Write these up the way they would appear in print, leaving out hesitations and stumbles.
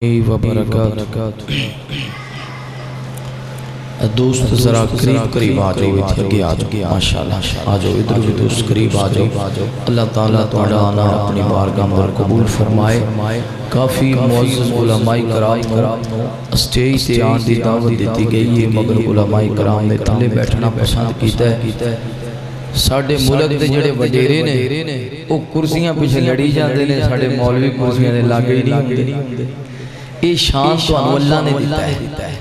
وبرکاتہ دوست ذرا قریب آ جاؤ اتھے اگے آ جاؤ ماشاءاللہ آ جاؤ ادھر بھی دوست قریب آ جاؤ اللہ تعالیٰ تہاڈا آنا اپنی بارگاہ میں قبول فرمائے کافی معزز علماء کرام نو اسٹیج تے آن دی دعوت دیتی گئی ہے مگر علماء کرام نے تھلے بیٹھنا پسند کیتا ہے ساڑھے ملک دے جڑے وڈیرے نے وہ کرسیاں پیچھے لڑی جاندے نے ساڑھے مولوی کرسیاں نے لاگے ہی نہیں ہوندے یہ شان تو اللہ نے دیتا ہے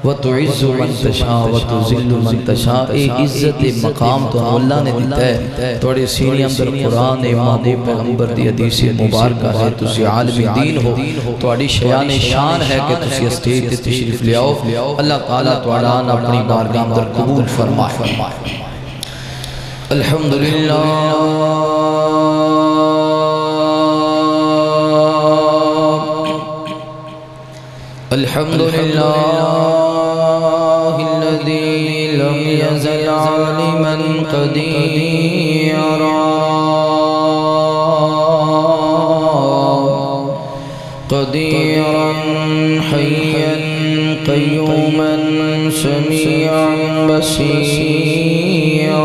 وَتُعِزُّ مَن تَشَاءُ وَتُذِلُّ مَن تَشَاءُ اے عزت مقام تو اللہ نے دیتا ہے توڑے سینی اندر قرآن امام پیغمبر دی حدیث مبارکہ ہے تسی عالم دین ہو توڑی شیان شان ہے کہ تسی اسٹیج تے تشریف لے آؤ اللہ تعالیٰ توڑا اپنی بارگاہ اندر قبول فرمائے الحمدللہ الحمدللہ الذي لم يزل عالما قديرا حيا قيوما سميعا بصيرا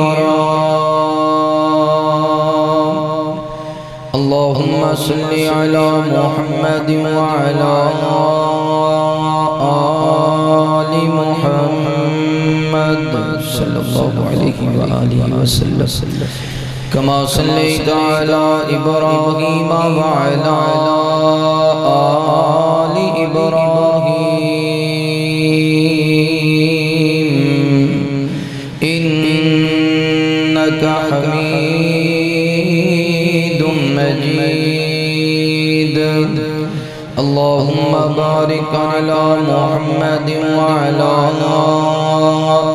اللهم صل على محمد وعلى آل محمد صلی اللہ علیہ وآلہ وسلم كما صليت على إبراهيم وعلى آل إبراهيم إنك حميد مجيد اللهم بارك على محمد وعلى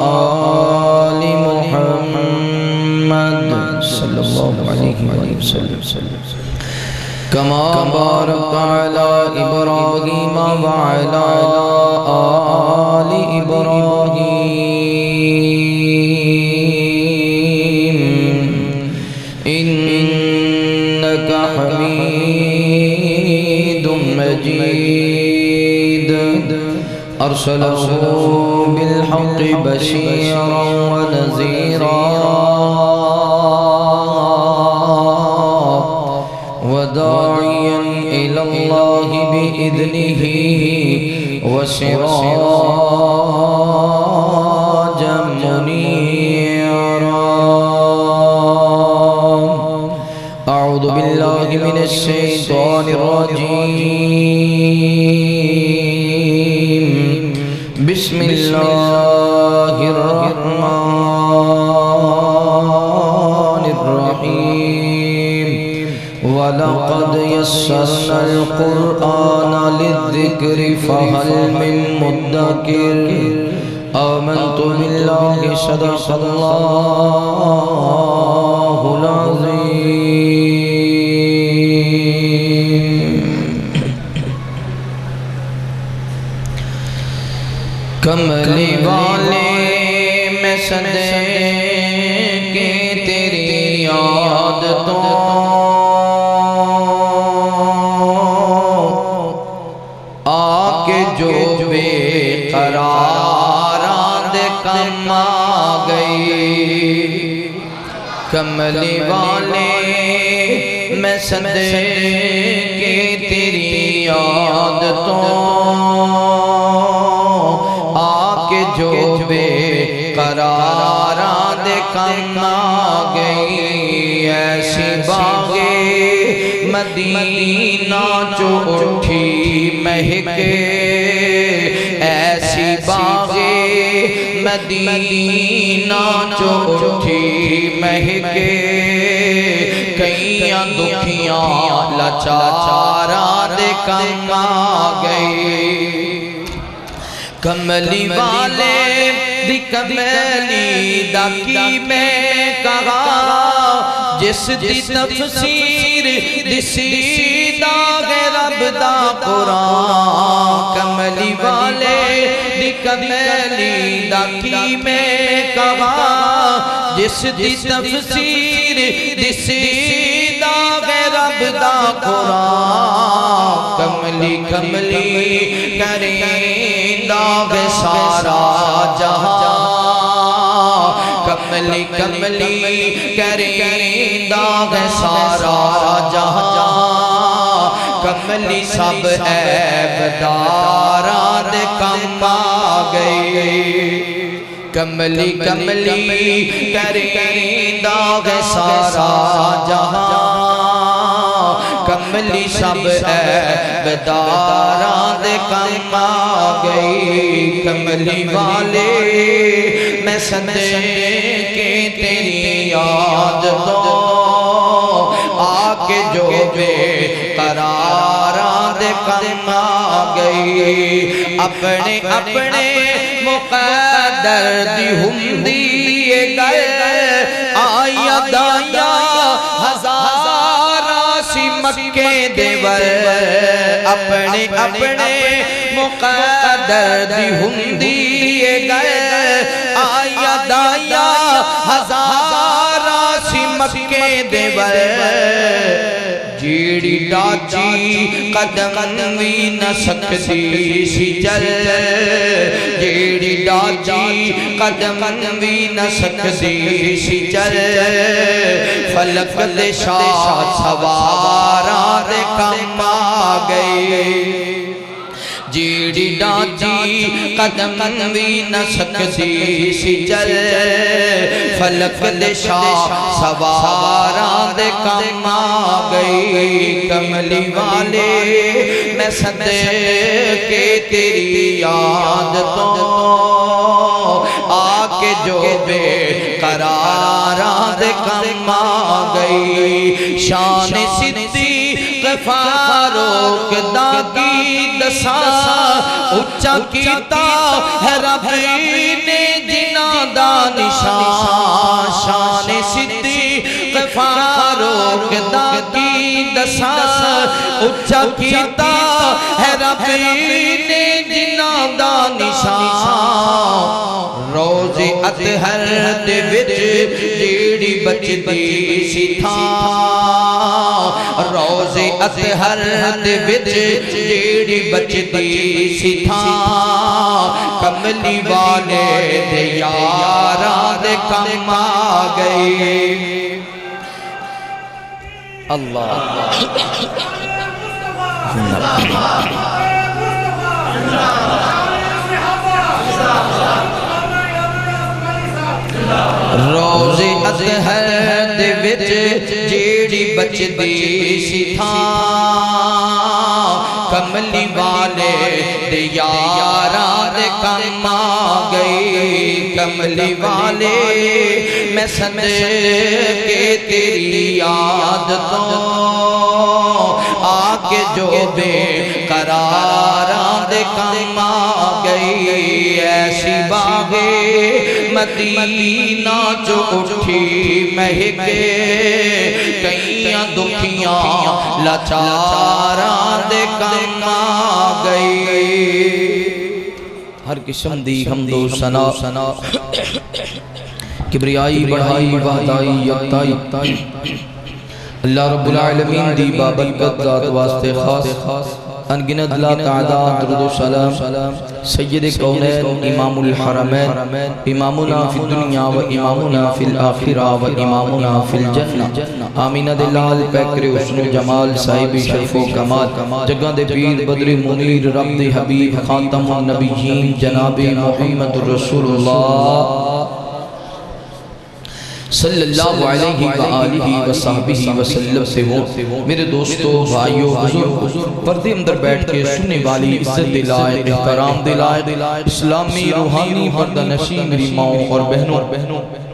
آل محمد صلى الله عليه وسلم كما باركت على إبراهيم وعلى آل إبراهيم إنك حميد مجيد أرسله بالحق بشيرا ونذيرا وداعيا إلى الله بإذنه وسراجا منيرا أعوذ بالله من الشيطان الرجيم بسم الله الرحمن الرحيم وَلَقَدْ يَسَّرْنَا الْقُرْآنَ لِلذِّكْرِ فَهَلْ مِن مُدَّكِرٍ آمَنْتُ بِاللَّهِ صَدَقَ اللَّهُ الْعَظِيمُ کملی والے میں صدقے تیری یاد تو آکے جو بے قراران دے کم آگئی کملی والے میں صدقے تیری یاد تو آکے جو بے قراران دے کم آگئی ایسی باغے مدینہ جو اٹھی مہکے ایسی باغے مدینہ جو اٹھی مہکے کئیاں دکھیاں لاچاران دے کم آگئی کملی والے دی کملی دا کی میں کہا جس دی تفسیر دسی داغ رب دا قرآن کملی والے دی کملی دا کی میں کہا جس دی تفسیر دسی داغ رب دا قرآن کملی کملی کریندا وے سارا جہاں کملی کملی کریندا وے سارا جہاں کملی سب عیب داراں دے کم آ گئی کملی کملی کریندا وے سارا جہاں کملی سب عیب داراں دے کم آ گئی کملی والے میں صدقے تیری یاد تو آکے جو بے قراراں دے کم آ گئی اپنے اپنے مقدر دی ہندی گئے آیا دایا ہزارہ سی مکے دیور اپنے اپنے مقدر دی ہندی گئے آیا دایا ہزارہ سی مکے دیور جیڑی ڈاچی قدم وی نہ سکتی سی چل جیڑی ڈاچی قدم وی نہ سکتی سی چل فلک دے شاہ سواراں دے کم آ گئی جیڑی ڈاچی قدم وی نہ سکتی سی چل فلک دے شاہ سواراں دے کم آ گئی کملی والے میں صدقے تیری یاد تو آکے جو بے قراراں دے کم آ گئی شان صدیق فاروق دا کی دسا اچھا کیتا ہے رب نے جنہاں دا نشان شان صدیق فاروق دا کی دسا اچھا کیتا ہے رب نے جنہاں دا نشان روز اطہر دے وچ جیڑی بچدی سی تھاں روز اطہر دے وچ جیڑی بچدی سی تھاں کملی والے دے یاراں دے کم آ گئی اللہ روز اطہر دے وچ جیڑی بچدی سی تھاں کملی والے دے یاراں دے کم آ گئی کملی والے میں صدقے تیری یاد تو آکے جو بے قراراں دے کم آ گئی ایسی باغے مدینہ جو اٹھی مہکے کئیاں دکھیاں لاچاراں دے کم آ گئی ہر قسم دی حمد و ثنا کبریائی بڑھائی وحدائی یکتائی اللہ رب العالمین دی بابرکت ذات واسطے خاص انگنت لا تعداد درود و سلام سید کونین امام الحرمین امامنا فی الدنیا و امامنا فی الآخرہ و امامنا فی الجنہ آمینہ دلال پیکر حسن و جمال صاحب شرف و کمال جگہ دے پیر بدر منیر رب دے حبیب خاتم النبیین جناب محمد رسول اللہ صلی اللہ علیہ وآلہ وصحبہ وسلم سے ہو میرے دوستو بھائیو بزرگ پردے اندر بیٹھ کے سننے والی عزت دلائے احترام دلائے اسلامی روحانی پردہ نشی میری ماؤں اور بہنوں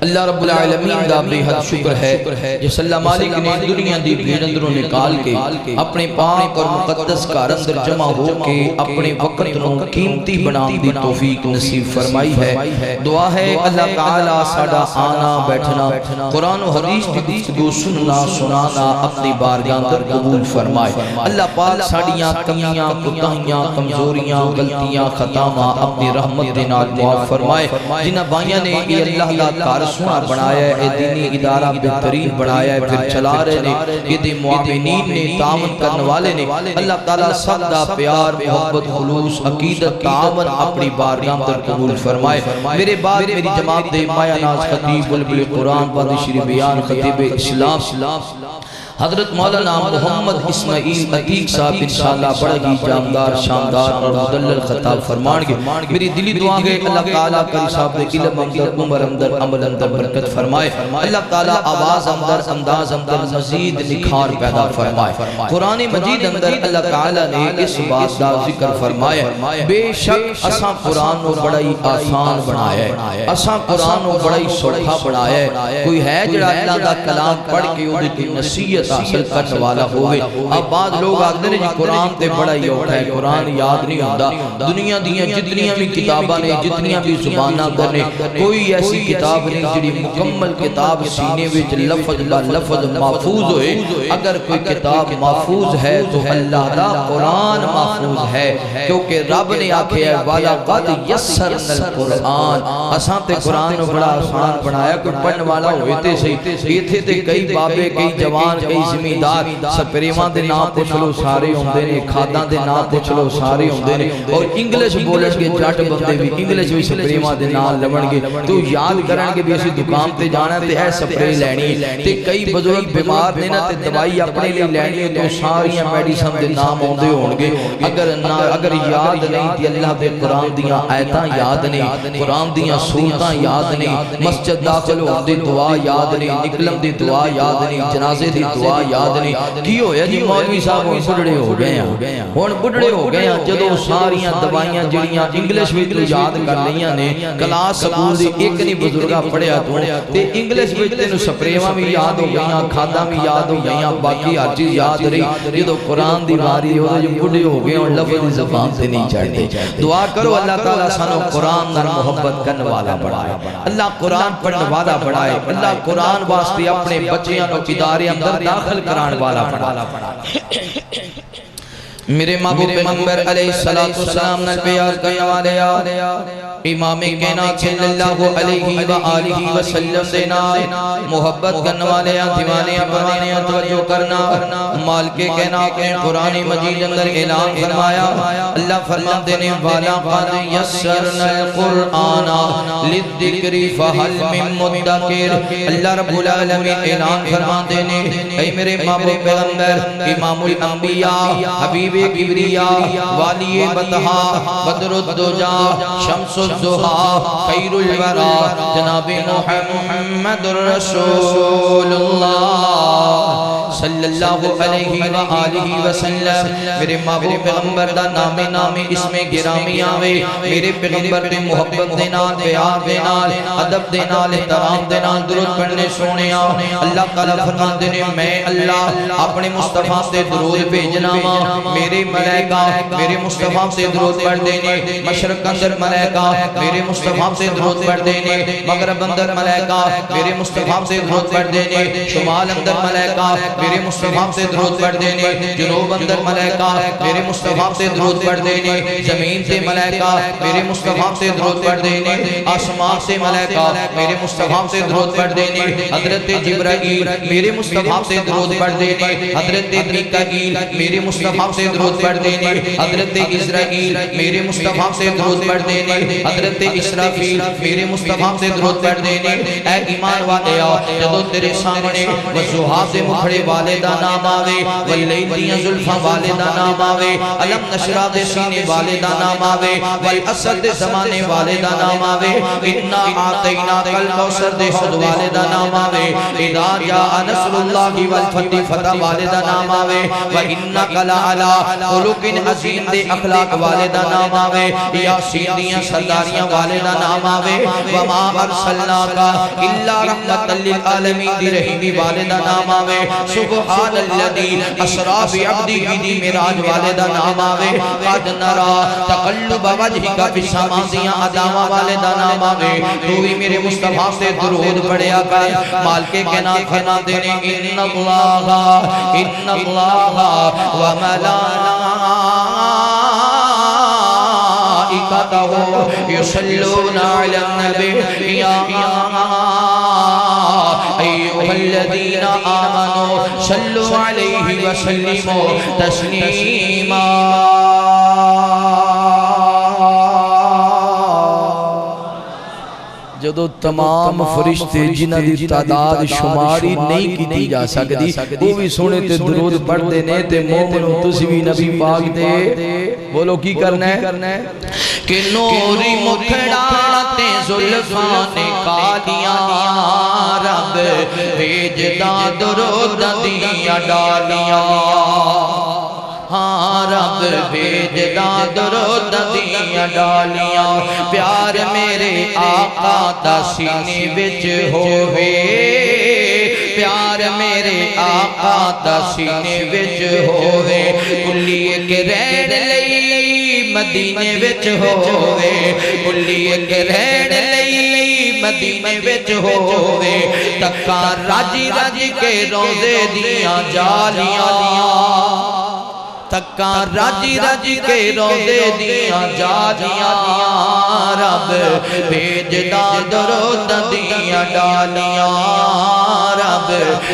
اللہ رب العالمین دا بے حد شکر ہے جس اللہ مالک نے دنیا دی بھیڑ اندروں نکال کے اپنے پاک اور مقدس کار اندر جمع ہو کے اپنے وقت نو قیمتی بنام دی توفیق نصیب فرمائی ہے دعا ہے اللہ تعالیٰ ساڑا آنا بیٹھنا قرآن و حدیث کی گفتگو سننا سنانا اپنی بارگاہ اندر قبول فرمائے اللہ پاک ساڑیاں کمیاں کوتاہیاں کمزوریاں غلطیاں خطاواں اپنی رحمت دے نال معاف فرمائے جنہ بائیاں نے یہ اللہ دا کار سونا بنایا ہے، دینی ادارہ بہترین بنایا ہے، پھر چلا رہے نے یہ معاونین نے، تعاون کرنے والے نے۔ اللہ تعالیٰ سب دا پیار محبت خلوص عقیدت تعاون اپنی بارگاہ در قبول فرمائے۔ میرے بعد میری جماعت دے مایا ناز خطیب بلبل قرآن بادی شری بیان خطیب اسلام حضرت مولانا محمد اسماعیل عتیق صاحب انشاءاللہ بڑا ہی جامدار شاندار اور مدلل خطاب فرمان گے۔ میری دلی دعا ہے اللہ تعالیٰ قاری صاحب دے علم اندر عمر اندر عمل اندر برکت فرمائے، اللہ تعالیٰ آواز اندر انداز اندر مزید نکھار پیدا فرمائے۔ قرآن مجید اندر اللہ تعالیٰ نے اس بات دا ذکر فرمایا بے شک اساں قرآن نو بڑا ہی آسان بنایا ہے، اساں قرآن نو بڑا ہی سوکھا بنایا ہے۔ کوئی ہے جڑا اللہ دا کلام پڑھ کے اودے تے نصیحت حاصل کرنے والا ہوئے؟ اب بعض لوگ آگے نے جی قرآن تے بڑا ہی اوکھا ہے، قرآن یاد نہیں ہوندہ۔ دنیا دیاں جتنیاں بھی کتاباں نے، جتنیاں بھی زباناں کرنے، کوئی ایسی کتاب نہیں جڑی مکمل کتاب سینے وچ لفظ با لفظ محفوظ ہوئے۔ اگر کوئی کتاب محفوظ ہے تو اللہ دا قرآن محفوظ ہے، کیونکہ رب نے آکھے ہے وَلَقَدْ يَسَّرْنَا الْقُرْآنَ، اساں تے قرآن کو بڑا آسان بنایا۔ کوئی پڑھنے والا ہوئے تے صحیح، یہ تھے تے کئی بابے کئی جوان کئی زمیندار سپریمان دے نام پوچھ لو سارے ہوندے نے، کھاداں دے نام پوچھ لو سارے ہوندے نے، اور انگلش بولش کے جٹ بندے بھی انگلش بھی سپریمان دے نام لبن گے تو یاد کرن کے بھی اسی دکان تے جانا تے اے سپرے لینی تے کئی بزرگ بیمار نے نا تے دوائی اپنے لئے لینی تو ساریاں میڈیسن دے نام ہوندے ہونگے۔ اگر یاد نہیں تے اللہ دے قرآن دیاں آیتاں یاد نہیں، قرآن دیاں سورتاں یاد نہیں، مسجد داخل ہوندے دعا یاد نہیں، نکلم دی دعا یاد نہیں، جنازے دی دعا یاد نہیں۔ کی ہویا جی مولوی صاحب ہون بڑھڑے ہو گئے ہیں، ہون بڑھڑے ہو گئے ہیں، جدو ساریاں دوائیاں جڑیاں انگلش بھی تو یاد کر لیاں نے، کلاس سکول دی ایک نہیں بزرگا پڑھیا تو تے انگلش بھی تینو سپریواں بھی یاد ہو گئیاں، کھادا بھی یاد ہو گئیاں، باقی ہر چیز یاد رہی۔ جدو قرآن دی باری ہو جو بڑھے ہو گئے اور لفظ زبان سے نہیں چڑھتے۔ دعا کرو اللہ تعالیٰ سانو قرآن نر محبت کرنے والا بڑھائے، اللہ قرآن پڑھنے والا بڑھائے، اللہ قرآن واسطے اپنے بچیاں کو ادارے اندر داخل کران والا بڑھائے۔ میرے محبوب پیغمبر علیہ السلام نے پیار کرنے والے امام کائنات صلی اللہ علیہ وآلہ وسلم دینا محبت کرنے والے دیوانے پرانے توجہ کرنا۔ مالک کائنات نے قرآن مجید اندر اعلان فرمایا، اللہ فرماتے نے وَلَقَدْ يَسَّرْنَا الْقُرْآنَ لِلذِّكْرِ فَهَلْ مِن مُدَّكِرٍ۔ اللہ رب العالمین اعلان فرماتے نے اے میرے محبوب پیغمبر امام الانبیاء حبیب کبریاء والی بطہا بدر الدجا شمس الزہا خیر الورا جناب محمد رسول اللہ صلی اللہ علیہ وآلہ وسلم۔ میرے محبوب پیغمبر دا نام اسم گرامی آوے، میرے پیغمبر دے محبت دے نال پیار دے نال ادب دے نال احترام دے نال درود پڑھنے سونے آؤ۔ اللہ تعالیٰ فرماتے نے میں اللہ اپنے مصطفیٰ سے درود بھیجنا ماں، میرے ملائکہ میرے مصطفیٰ سے درود پڑھ دینے، مشرق اندر ملائکہ میرے مصطفیٰ سے درود پڑھ دینے، مغرب اندر ملائکہ میرے مصطفیٰ سے درود پڑھ دینے، شمال اندر ملائکہ میرے مصطفیٰ سے درود پڑھ دینے، جنوب اندر ملائکہ میرے مصطفیٰ سے درود پڑھ دینے، زمین سے ملائکہ میرے مصطفیٰ سے درود پڑھ دینے، آسمان سے ملائکہ میرے مصطفیٰ سے درود پڑھ دینے، حضرت جبرائیل میرے مصطفیٰ سے درود پڑھ دینے، حضرت میکائیل میرے مصطفیٰ سے درود پڑھ دینے، حضرت اسرائیل میرے مصطفیٰ سے درود پڑھ دینے، حضرت اسرافیل میرے مصطفیٰ سے درود پڑھ دینے۔ اے ایمان والے آؤ جدو تیرے سامنے وضحا سے مکھڑے والدہ نام آوے، واللیل دیاں زلفاں والدہ نام آوے، علم نشرہ دے سینے والدہ نام آوے، والعصر دے زمانے والدہ نام آوے، انا آتینا کل کوثر دے خود والدہ نام آوے، اذا جاء نصر اللہ والفتح فتح والدہ نام آوے، وَإِنَّكَ لَعَلَىٰ خُلُقٍ عظیم دے اخلاق والدہ نام آوے، یاسین دیاں سرداریاں والدہ نام آوے، وَمَا أَرْسَلْنَاكَ إِلَّا رَحْمَةً لِلْعَالَمِينَ دی رحیمی والدہ نام آوے، سبحان الذی اسریٰ بعبدہ دی معراج والدہ نام آوے، قد نرى تقلب وجهک فی السماء دیاں اداواں والدہ نام آوے۔ تو بھی میرے مصطفیٰ سے درود پڑھیا کر۔ مالک کائنات فرماتے ہیں ان اللہ وملائکتہ وملائكته يصلون على النبي يا أيها الذين آمنوا صلوا عليه وسلموا تسليما جدو تمام فرشتے جنہ دی تعداد شماری نہیں کی جا سکتی وہ بھی سونے تے درود پڑھتے نے تے مومنوں تسی بھی نبی پاک دے بولو کی کرنا ہے کہ نوری مکھڑا تے زلفان کالیاں رب بھیجدا درود دیا ڈالیاں ہاں رب بھیجدا درود دیا ڈالیاں پیار میرے آقا دا سینے وچ ہووے پیار میرے آقا دا سینے وچ ہووے کلی ایک رہن لئی مدینے وچ ہووے کلی ایک رہن لئی مدینے وچ ہووے تکاں رج رج کے روزے دیاں جالیاں تکاں رج رج کے روزے دیاں جالیاں رب بھیجدا درود دیاں ڈالیاں رب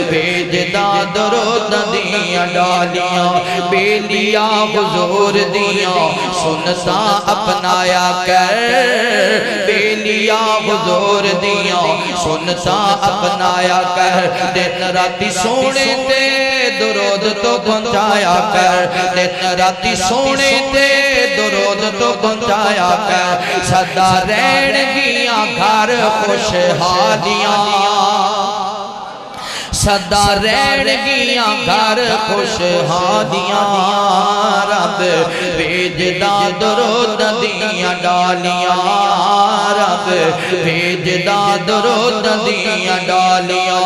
بھیجدا درود دیاں ڈالیاں بیلیا حضور دیاں سنتا اپنایا کر بیلیا حضور دیاں سنتا اپنایا کر دن راتی سونے تے درود تو پہنچایا کر دن راتی سونے تے درود تو پہنچایا کر سدا رہن گیاں گھر خوشحالیاں سدا رہن گیاں گھر خوشحالیاں رب بھیجدا درود دیاں ڈالیاں رب بھیجدا درود دیاں ڈالیاں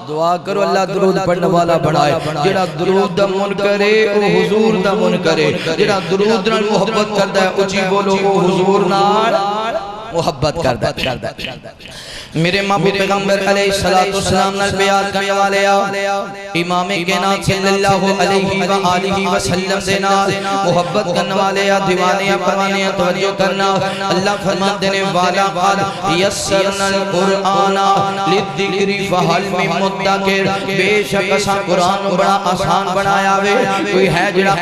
دعا کرو اللہ درود پڑھنے والا بنائے جڑا درود دا من کرے او حضور دا من کرے جڑا درود نال محبت کردا ہے اچھی بولو او حضور نال محبت کردا ہے میرے محبوب پیغمبر علیہ السلام نال بیعت کرنے والے امام کائنات صلی اللہ علیہ وآلہ وسلم دے نال محبت کرنے والے دیوانے پروانے توجہ کرنا اللہ فرماتے نے والا قال یسرنا القرآن للذکر فہل من مدکر بے شک اساں قرآن بڑا آسان بنایا وے کوئی ہے جڑا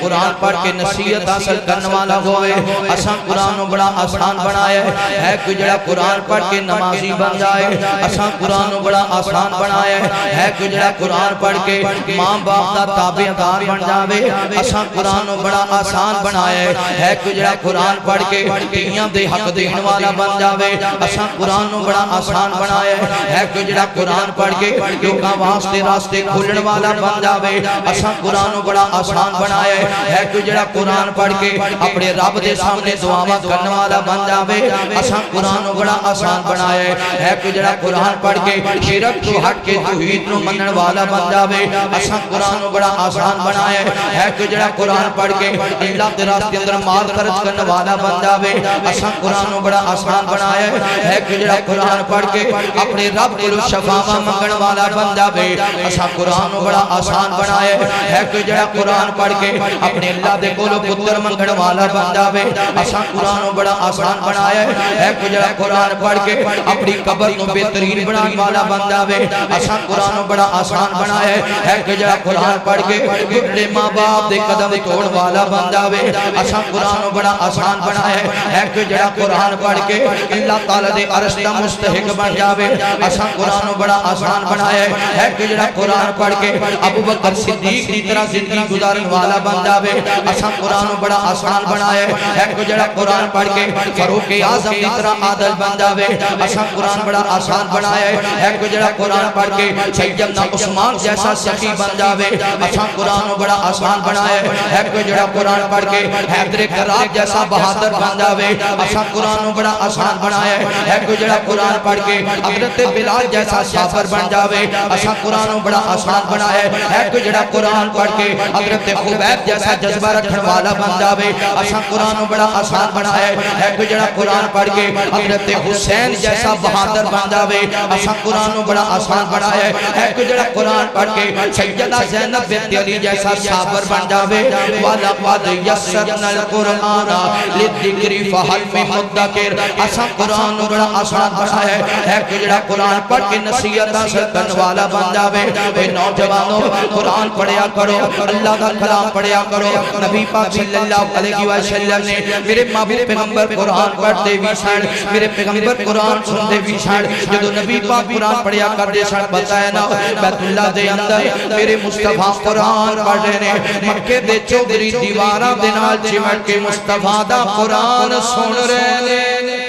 قرآن پڑھ کے نصیحت حاصل کرنے والا ہوئے اساں قرآن بڑا آسان بنایا ہے کوئی جڑا قرآن پڑھ کے نمازی بن جائے اساں قرآن بڑا آسان بنایا ہے کوئی جڑا قرآن پڑھ کے ماں باپ دا تابعدار بن جاوے اساں قرآن بڑا آسان بنایا ہے کوئی جڑا قرآن پڑھ کے دنیا دے حق دین والا بن جاوے اساں قرآن بڑا آسان بنایا ہے کوئی جڑا قرآن پڑھ کے لوکاں واسطے راستے کھولن والا بن جاوے اساں قرآن بڑا آسان بنایا ہے کوئی جڑا قرآن پڑھ کے اپنے رب دے سامنے دعاواں کرنے والا بن جاوے اساں قرآن بڑا آسان بنایا ہے کوئی جڑا قرآن پڑھ کے شرک تو ہٹ کے توحید نو منن والا بن جاوے اساں قرآن بڑا آسان بنایا ہے کوئی جڑا قرآن پڑھ کے اللہ دے راستے اندر مال خرچ کرنے والا بن جاوے اساں قرآن بڑا آسان بنایا ہے کوئی جڑا قرآن پڑھ کے اپنے رب کولوں شفاعت منگن والا بن جاوے اساں قرآن بڑا آسان بنایا ہے کوئی جڑا قرآن پڑھ کے اپنے اللہ دے کولوں پتر منگن والا بن جاوے اساں قرآن بڑا آسان بنایا ہے کوئی جڑا قرآن پڑھ کے اپنی قبر نو بہترین بنانے والا بن جاوے اساں قرآن بڑا آسان بنایا ہے کوئی جڑا قرآن پڑھ کے بڑھے ماں باپ دے قدم توڑ والا بن جاوے اساں قرآن بڑا آسان بنایا ہے کوئی جڑا قرآن پڑھ کے اللہ تعالی دے عرش دا مستحق بن جاوے اساں قرآن بڑا آسان بنایا ہے کوئی جڑا قرآن پڑھ کے ابو بکر صدیق دی طرح زندگی گزارن والا بن جاوے اساں قرآن بڑا آسان بنایا ہے کوئی جڑا قرآن پڑھ کے فاروق اعظم دی طرح عادل بن جاوے اساں قرآن بڑا آسان بنایا ہے کوئی جڑا قرآن پڑھ کے سیدنا عثمان جیسا سخی بن جاوے اساں قرآن بڑا آسان بنایا ہے کوئی جڑا قرآن پڑھ کے حیدر کرار جیسا بہادر بن جاوے اساں قرآن بڑا آسان بنایا ہے کوئی جڑا قرآن پڑھ کے حضرت بلال جیسا شافر بن جاوے اساں قرآن بڑا آسان بنایا ہے کوئی جڑا قرآن پڑھ کے حضرت خبیب جیسا جذبہ رکھن والا بن جاوے اساں قرآن بڑا آسان بنایا ہے کوئی جڑا قرآن پڑھ کے حضرت حسین جیسا بہادر بن جاوے اسا قرآن بڑا آسان بڑا ہے ایک جڑا قرآن پڑھ کے سیدہ زینب بنت علی جیسا صابر بن جاوے وَلَقَدْ يَسَّرْنَا الْقُرْآنَ لِلذِّكْرِ فَهَلْ مِن مُدَّكِرٍ اسا قرآن بڑا آسان بڑا ہے ایک جڑا قرآن پڑھ کے نصیحت حاصل کرنے والا بن جاوے اے نوجوانوں قرآن پڑھیا کرو اللہ کا کلام پڑھیا کرو نبی پاک صلی اللہ علیہ وسلم نے میرے محبوب پیغمبر قرآن پڑھتے بھی سن میرے پیغمبر قرآن سنتے بھی سن جدو نبی پاک قرآن پڑھیا کرتے سن بتایا نا بیت اللہ دے اندر میرے مصطفیٰ قرآن پڑھ رہے ہیں مکے دے چودری دیواراں دے نال چمٹ کے مصطفیٰ دا قرآن سن رہے ہیں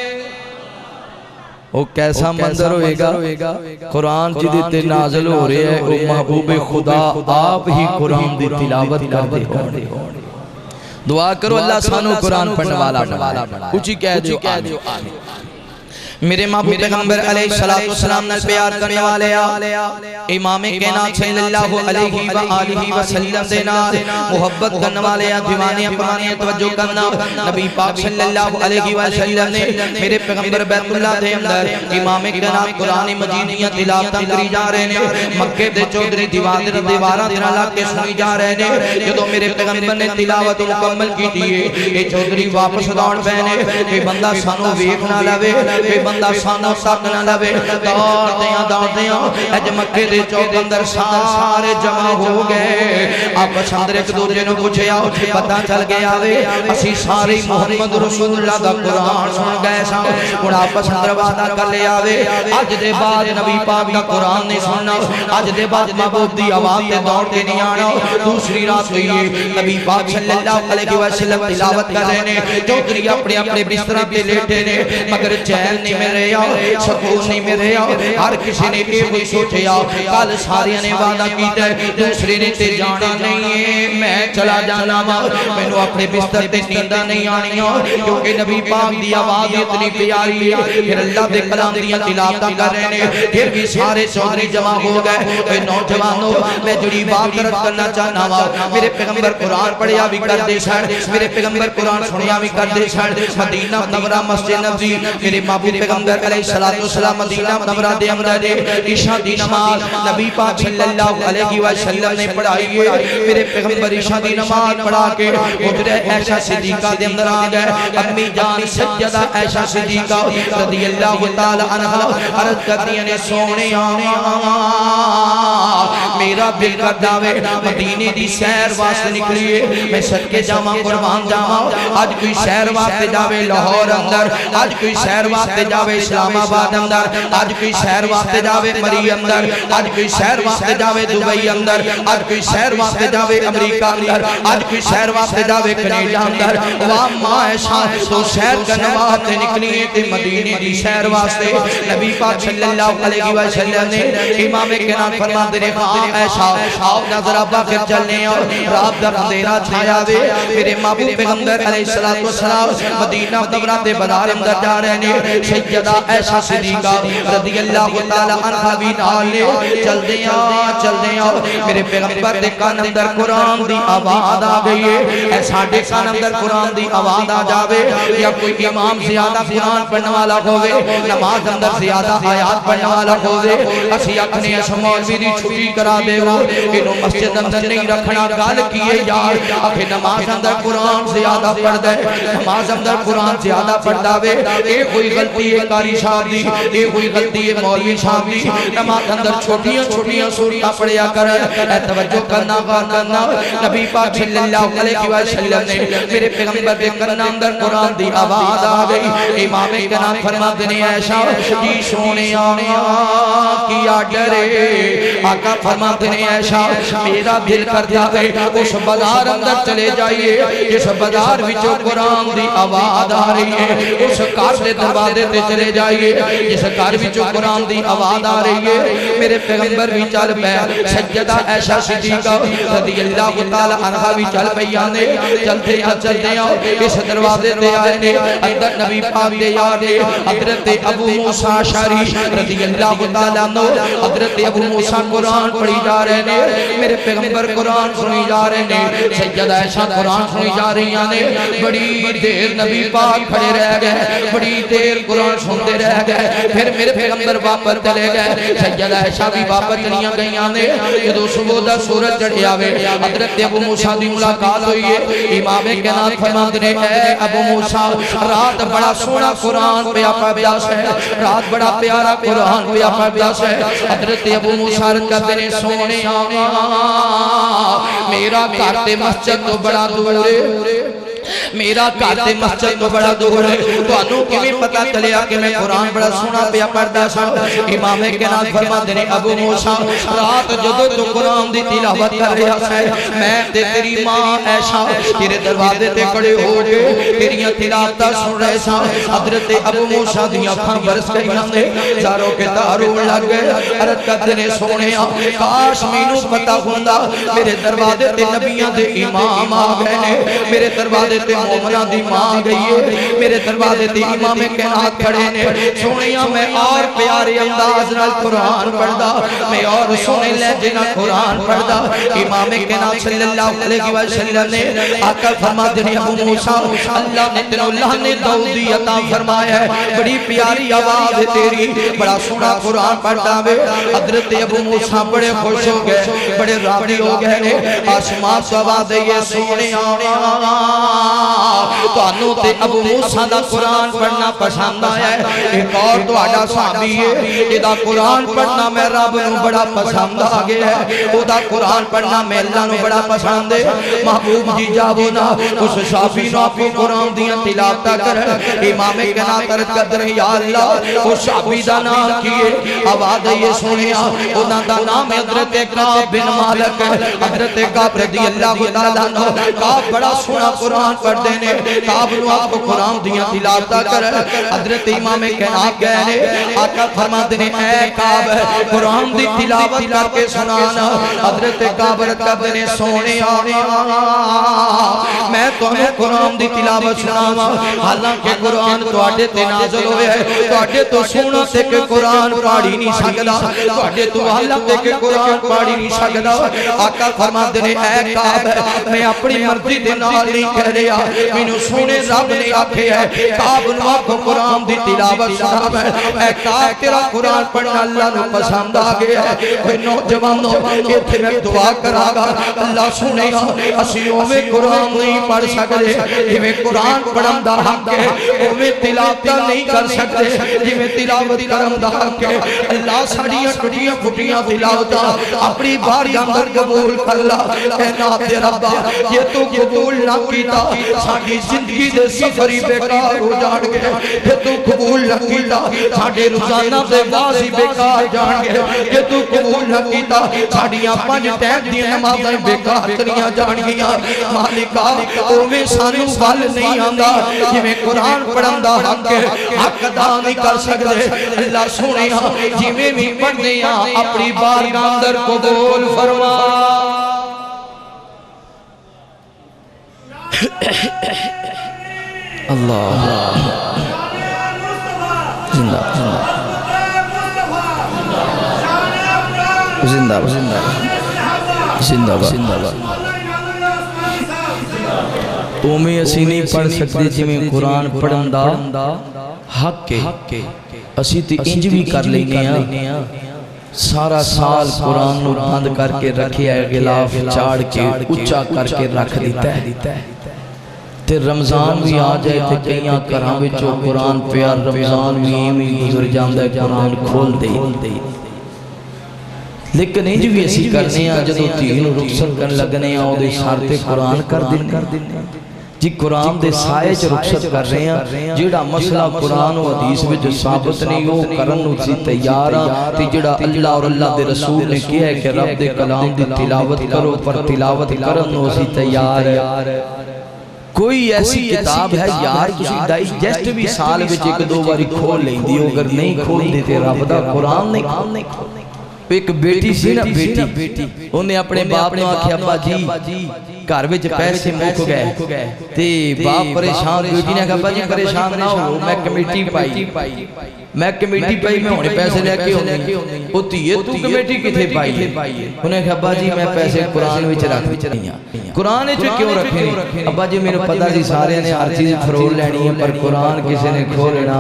وہ کیسا منظر ہوئے گا قرآن جدی تے نازل ہو رہے ہیں وہ محبوب خدا آپ ہی قرآن دی تلاوت کر دے دعا کرو اللہ سانو قرآن پڑھنے والا بنا کچھ ہی کہہ دیو آمین میرے محبوب پیغمبر علیہ السلام نال پیار کرنے والے امام کائنات صلی اللہ علیہ وآلہ وسلم دے نال محبت کرنے والے دیوانے اپنے توجہ کرنا نبی پاک صلی اللہ علیہ وسلم نے میرے پیغمبر بیت اللہ دے اندر امام کائنات قرآن مجید کی تلاوت کری جا رہے ہیں مکے دے چودری دیواراں دے نال کے سنی جا رہے ہیں جدوں میرے پیغمبر نے تلاوت مکمل کی تھی اے چودری واپس دوڑ پے نے اے بندہ سانو ویکھ نہ لوے بندہ سانو تک نہ لوے دوڑدیاں اج مکے دے چوک اندر سارے جمع ہو گئے آپس اندر ایک دوجے نوں پوچھیا پتہ چل گیا وے اسی سارے محمد رسول اللہ دا قرآن سن گئے ساں ہن آپس اندر وعدہ کر لیا وے اج دے بعد نبی پاک دا قرآن نہیں سننا اج دے بعد محبوب دی آواز تے دوڑ کے نہیں آنا دوسری رات ہوئی نبی پاک صلی اللہ علیہ وسلم تلاوت کر رہے ہیں چودھری اپنے اپنے بستر پہ لیٹے نے مگر چین نہیں مل رہا سکون نہیں مل رہا ہر کسی نے ایک ہی سوچیا کل سارے نے وعدہ کیتا ہے دوسرے نے تے جانا نہیں ہے میں چلا جانا مینوں اپنے بستر تے نینداں نہیں آنیاں کیونکہ نبی پاک دی آواز اتنی پیاری ہے پھر اللہ دے کلام دی تلاوت کر رہے ہیں پھر بھی سارے چودھری جمع ہو گئے اے نوجوانوں میں جڑی بات رد کرنا چاہنا وا میرے پیغمبر قرآن پڑھیا بھی کردے سن میرے پیغمبر قرآن سنیا بھی کردے سن مدینہ منورہ مسجد نبوی میرے محبوب پیغمبر علیہ السلام مدینہ منورہ دے اندر عشاء دی نماز نبی پاک صلی اللہ علیہ وسلم نے پڑھائی ہے میرے پیغمبر عشاء دی نماز پڑھا کے حجرہ عائشہ صدیقہ دے اندر آ گئے امی جان سیدہ عائشہ صدیقہ رضی اللہ تعالی عنہا عرض کرتی ہیں سونیا میرا دل کردا وے مدینے دی سیر واسطے نکلیے میں صدقے جاواں قربان جاواں اج کوئی سیر واسطے جاوے لاہور اندر اج کوئی سیر واسطے جاوے اسلام آباد اندر اج کوئی سیر واسطے جاوے مری اندر اج کوئی سیر واسطے جاوے دبئی اندر اج کوئی سیر واسطے جاوے امریکہ اندر اج کوئی سیر واسطے جاوے کینیڈا اندر عوام معاشاں تو سیر کرنے واسطے نکلیے تے مدینے دی سیر واسطے نبی پاک صلی اللہ علیہ وسلم نے امام کائنات فرماتے نے عائشہ آؤ نظر ابا پھر چلنے اور رات دا اندھیرا چھایا وے میرے محبوب پیغمبر علیہ السلام مدینہ منورہ دے بازار اندر جا رہے ہیں سیدہ عائشہ صدیقہ رضی اللہ تعالی عنہا بھی نال چل دیاں میرے پیغمبر دے کان اندر قرآن دی آواز آ گئی ہے اے ساڈے کان اندر قرآن دی آواز آ جاوے یا کوئی امام زیادہ قرآن پڑھنے والا ہوے نماز اندر زیادہ آیات پڑھنے والا ہوے اسی اکھنے اس مولوی دی چھٹی کرا دے ہو انہوں مسجد اندر نہیں رکھنا گال کیے یار اکھے نماز اندر قرآن زیادہ پڑھ دے نماز اندر قرآن زیادہ پڑھ داوے اے کوئی غلطی ہے قاری صاحب دی اے کوئی غلطی ہے مولوی صاحب دی نماز اندر چھوٹیاں سورتاں پڑھیا کر اے توجہ کرنا غور کرنا نبی پاک صلی اللہ علیہ وسلم نے میرے پیغمبر دے کان اندر قرآن دی آواز آ گئی امام کائنات فرماتے نے عائشہ کی سونیا کیا ڈرے آقا فرماتے نے عائشہ میرا دل کرتا ہے اس بازار اندر چلے جائیے جس بازار وچوں قرآن دی آواز آ رہی ہے اس گھر دے دروازے تے چلے جائیے جس گھر وچوں قرآن دی آواز آ رہی ہے میرے پیغمبر بھی چل پہ سیدہ عائشہ صدیقہ رضی اللہ تعالی عنہ بھی چل پیانے چلتے ہیں اس دروازے تے آئے نے اندر نبی پاک دے یار نے حضرت ابو موسیٰ اشعری رضی اللہ تعالی عنہ حضرت ابو موسیٰ قرآن پڑھی جا رہے نے میرے پیغمبر قرآن سنی جا رہے نے سیدہ عائشہ قرآن سنی جا رہی ہیں بڑی دیر نبی پاک کھڑے رہ گئے بڑی دیر قرآن سنتے رہ گئے پھر میرے پیغمبر واپس چلے گئے سیدہ عائشہ بھی واپس چلیاں گئیاں نے جدو صبح دا سورج چڑھ آوے حضرت ابو موسیٰ دی ملاقات ہوئی ہے امام کائنات فرماند نے اے ابو موسیٰ رات بڑا سونا قرآن پہ آپ بیاس ہے رات بڑا پیارا قرآن پہ آپ بیاس ہے حضرت ابو موسیٰ کہتے نے سونے میرا کارتے مسجد تو بڑا دور ہے میرا کارتے مسجد تو بڑا دور ہے تو انہوں کی بھی پتا چلیا کہ میں قرآن بڑا سونا پیا پڑھتا سا امام کائنات فرماتے نے ابو موسیٰ رات جدو تو قرآن دی تلاوت کر رہا ہے میں تے تیری ماں عائشہ تیرے دروازے تے کھڑے ہو گئے تیریاں تلاوتاں سن رہے سا حضرت ابو موسیٰ دی آنکھاں برس گئیاں نے زاروں کے تاروں لگ گئے عرض کرتے نے سونے کاش مینوں پتا ہوندا میرے دروازے تے نبیاں دے امام آ گئے نے میرے دروازے تے مومنہ دی ماں گئی ہے میرے دروازے تے امام کائنات کھڑے نے سونیاں میں اور پیارے انداز نال قرآن پڑھدا میں اور سونے لہجے نال قرآن پڑھدا امام کائنات صلی اللہ علیہ وسلم نے آقا فرماتے ہیں ابو موسیٰ اللہ نے دعودی عطا فرمایا ہے بڑی پیاری آواز ہے تیری بڑا سونا قرآن پڑھدا ہے حضرت ابو موسیٰ بڑے خوش ہو گئے بڑے راضی ہو گئے نے آسمان سے آواز ہے یہ سونے تو انہوں تے ابو موسیٰ دا قرآن پڑھنا پسند آیا ہے ایک اور تو آڈا صحابی ہے یہ دا قرآن پڑھنا میں رب نو بڑا پسند آگے ہے وہ دا قرآن پڑھنا میں اللہ نو بڑا پسند ہے محبوب جی جاؤ نا اس صحابی نو آپ کو قرآن دیا تلاوتا کر امام کائنات عرض قدر یا اللہ اس صحابی دا نام کیے آواز یہ سنیا انہاں دا نام حضرت کعب بن مالک حضرت کعب رضی اللہ تعالیٰ عنہ کعب بڑا سونا قرآن پڑھ دینے کعب نو آپ کو قرآن دیا تلاوتا کر حضرت امام کائنات گئے نے آقا فرماتے نے اے کعب قرآن دی تلاوت کر کے سنانا حضرت کعب رکھتے نے سونے میں تمہیں قرآن دی تلاوت سناوا حالانکہ قرآن تو آڈے تے نازل ہوئے ہے تو آڈے تو سونا تے کہ قرآن پاڑی نہیں سکدا تو آڈے تو حالت تے کہ قرآن پاڑی نہیں سکدا آقا فرماتے نے اے کعب میں اپنی مرضی دے نال نہیں کہہ رہا مینوں سونے رب نے آکھے ہے کعب نو آپ کو قرآن دی تلاوت سناوا اے کعب تیرا قرآن پڑھنا اللہ نو پسند آ گیا ہے کوئی نوجوانوں ایتھے میں دعا کراں گا اللہ سنے اسی اوویں قرآن نہیں پڑھ سکدے جویں قرآن پڑھن دا حق ہے اوویں تلاوت نہیں کر سکدے جویں تلاوت کرن دا حق ہے اللہ ساڈیاں ٹٹیاں پھٹیاں تلاوتاں اپنی بارگاہ اندر قبول کر لا اے نات ربا یہ تو قبول نہ کیتا ساڈی زندگی دے سفر ہی بیکار ہو جان گے یہ تو قبول نہ کیتا ساڈے روزانہ دے واز بیکار جان گے یہ تو قبول نہ کیتا ساڈیاں 5 ٹائم دی نمازاں بیکار چلیاں جان گیاں مالکا اوویں سانوں ول نہیں آندا جویں قرآن پڑھن دا حق ہے حق ادا نہیں کر سکدے اللہ سونیا جویں بھی پڑھنے آ اپنی بارگاہ اندر قبول فرما اللہ زندہ زندہ زندہ زندہ اومیں اسی نہیں پڑھ سکتے جویں قرآن پڑھن دا حق ہے اسی تے انج بھی کر لینے ہیں سارا سال قرآن نو بند کر کے رکھے ہے غلاف چاڑ کے اچھا کر کے رکھ دیتا ہے تے رمضان بھی آ جائے تے کئیاں کراں وچوں قرآن پیار رمضان بھی ایویں گزر جاندا ہے قرآن کھول دے لیکن انج بھی اسی کرنے ہیں جدوں تین رخصت کرن لگنے ہیں او دے سر تے قرآن کر دینے جی قرآن دے سائے چ رخصت کر رہے ہیں جیڑا مسئلہ قرآن و حدیث وچ ثابت نہیں ہو کرن نو سی تیار ہاں تے جیڑا اللہ اور اللہ دے رسول نے کہا ہے کہ رب دے کلام دی تلاوت کرو پر تلاوت کرن نو سی تیار ہے کوئی ایسی کتاب ہے یار کسی ڈائجسٹ بھی سال وچ 1-2 باری کھول لیندی ہو اگر نہیں کھول دیتے رب دا قرآن نہیں کھول ایک بیٹی سی نا بیٹی انہیں اپنے باپ نے آکھیا ابا جی گھر وچ پیسے مک گئے تے باپ پریشان بیٹی نے کہا ابا جی پریشان نہ ہو میں کمیٹی پائی میں ہونے پیسے لے کے ہوتی ہے تو کمیٹی کتھے پائی ہے انہیں کہا ابا جی میں پیسے قرآن وچ رکھ رہی ہیں قرآن وچ کیوں رکھے ابا جی میرے پتہ سی سارے نے ہر چیز فروغ لینی ہے پر قرآن کسی نے کھولنا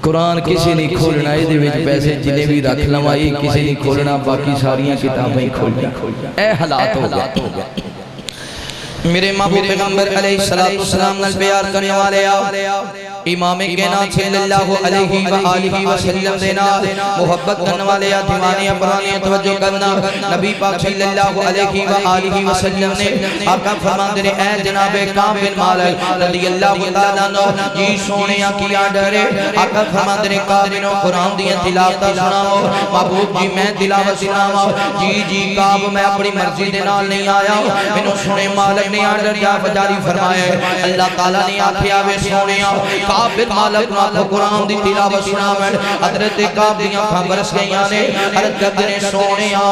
قرآن کسی نہیں کھولنا یہ دیوچ پیسے جنہیں بھی رکھ لوا یہ کسی نہیں کھولنا باقی ساریاں کتابیں کھولنا اے حالات ہو گیا میرے محبوب پیغمبر علیہ السلام نال پیار کرنے والے امام کائنات صلی اللہ علیہ وآلہ وسلم دینا محبت کرنے والے دیوانے پرانے توجہ کرنا نبی پاک صلی اللہ علیہ وآلہ وسلم نے آقا فرماندے اے جناب کعب بن مالک رضی اللہ تعالیٰ عنہ جی سونیا کیا ڈرے آقا فرماندے کعب بن قرآن دیا تلاوت سناؤ محبوب جی میں تلاوت سناؤ جی کعب میں اپنی مرضی دے نال نہیں آیا مینوں سنے مالک نے آرڈر جا بجاری فرمایا اللہ تعالیٰ نے آکھیا وے سونیا کعب بن مالک نو قرآن دی تلاوت سناویں حضرت کعب دیاں اکھاں برس گئیاں نے عرض کردے نے سونیا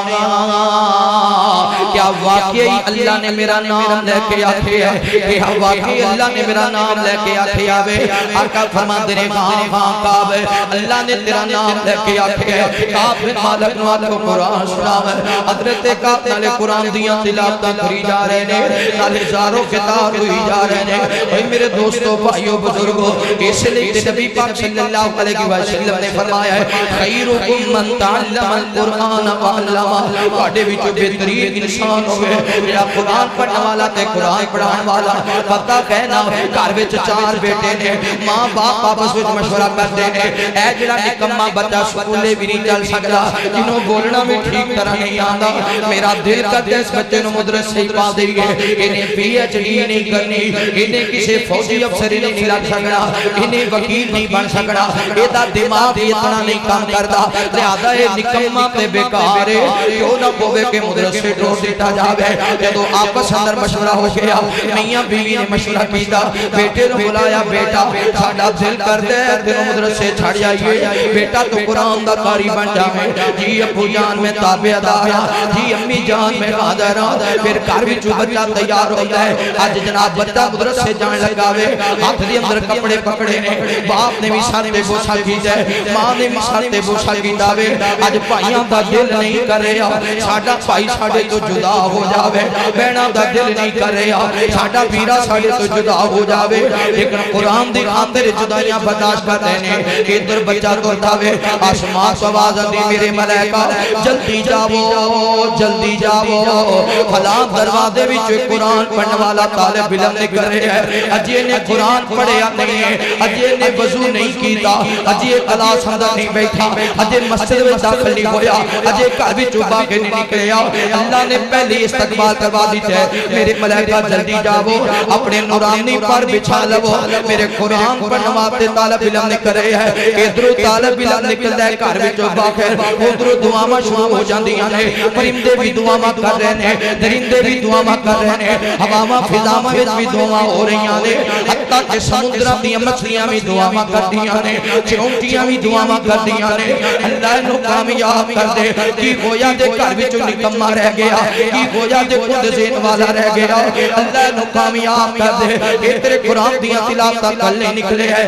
کیا واقعی اللہ نے میرا نام لے کے آکھیا ہے کہ واقعی اللہ نے میرا نام لے کے آکھیا ہے آقا فرماندے نے ہاں کعب اللہ نے تیرا نام لے کے آکھیا ہے کعب بن مالک نو قرآن سناویں حضرت کعب نالے قرآن دیاں تلاوتاں کری جا رہے نے نالے ہزاروں کتاب ہوئی جا رہے نے اے میرے دوستو بھائیو بزرگو اس لئے نبی پاک صلی اللہ علیہ وسلم نے فرمایا ہے خیرکم من تعلم القرآن وعلمہ واڑے وچ بہترین انسان ہوئے میرا قرآن پڑھنے والا تے قرآن پڑھان والا پتہ کہنا گھر وچ 4 بیٹے نے ماں باپ آپس وچ مشورہ کرتے نے اے جڑا نکما بچہ سکولے بھی نہیں چل سکدا جنوں بولنا بھی ٹھیک طرح نہیں آندا میرا دل کردا اس بچے نوں مدرسے پا دئیے انہیں پی ایچ ڈی نہیں کرنی انہیں کسی فوجی افسر نہیں لگ سکنا انہیں وکیل نہیں بن سکنا ایدہ دماغ اتنا نہیں کام کردا لہذا یہ نکمہ تے بیکارے کیوں نہ پوے کے مدرسے ڈور دیتا جاوے جدو آپس اندر مشورہ ہو گیا میاں بیوی نے مشورہ کیتا بیٹے نے بلایا بیٹا ساڈا دل کر دے تینوں مدرسے چھڑ جائیے بیٹا تو قرآن دا قاری بن جاوے جی ابو جان میں تابع دایا جی امی جان میں حاضر پھر گھر وچوں بچہ تیار ہوتا ہے آج جناب بچہ مدرسے جان لگاوے ہاتھ دی اندر کپڑے پکڑے نے باپ نے بھی ساتھ بوسا کیتا ہے ماں نے بھی ساتھ بوسا کیتا ہے آج بھائیاں دا دل نہیں کر رہا ساڈا بھائی ساڈے تو جدا ہو جاوے بہناں دا دل نہیں کر رہا ساڈا ویرا ساڈے تو جدا ہو جاوے لیکن قرآن دی خاطر جدائیاں برداشت کرتے ہیں ادھر بچہ توڑتا ہے آسمان تو آواز دی میرے ملائکہ جلدی جاؤ فلاں دروازے وچ قرآن پڑھنے والا طالب علم نکل رہے ہیں اجے نے قرآن پڑھیا نہیں ہے اجے نے وضو نہیں کیتا اجے کلاس اندر نہیں بیٹھا اجے مسجد میں داخل نہیں ہویا اجے گھر وچوں باہر نہیں نکلیا اللہ نے پہلے استقبال کروا دیتا ہے میرے ملائکہ جلدی جاؤ اپنے نورانی پر بچھا لو میرے قرآن پڑھنے والے طالب علم نکل رہے ہیں ادھر طالب علم نکلدا ہے گھر وچوں باہر ادھر دعاواں شروع ہو جاندیاں نے پرندے بھی دعاواں کر رہے ہیں درندے بھی دعاواں کر رہے ہیں ہواواں فضاواں وچ بھی دعاواں ہو رہیاں نے حتیٰ کہ سمندراں دیاں مچھلیاں بھی دعاواں کردیاں نے چونٹیاں بھی دعاواں کردیاں نے اللہ نو کامیاب کر دے کی ہویا دے گھر وچوں نکما رہ گیا کی ہویا دے خود ذہن والا رہ گیا اللہ نو کامیاب کر دے کہ تیرے قرآن دیاں تلاوتاں کل نہیں نکلے ہے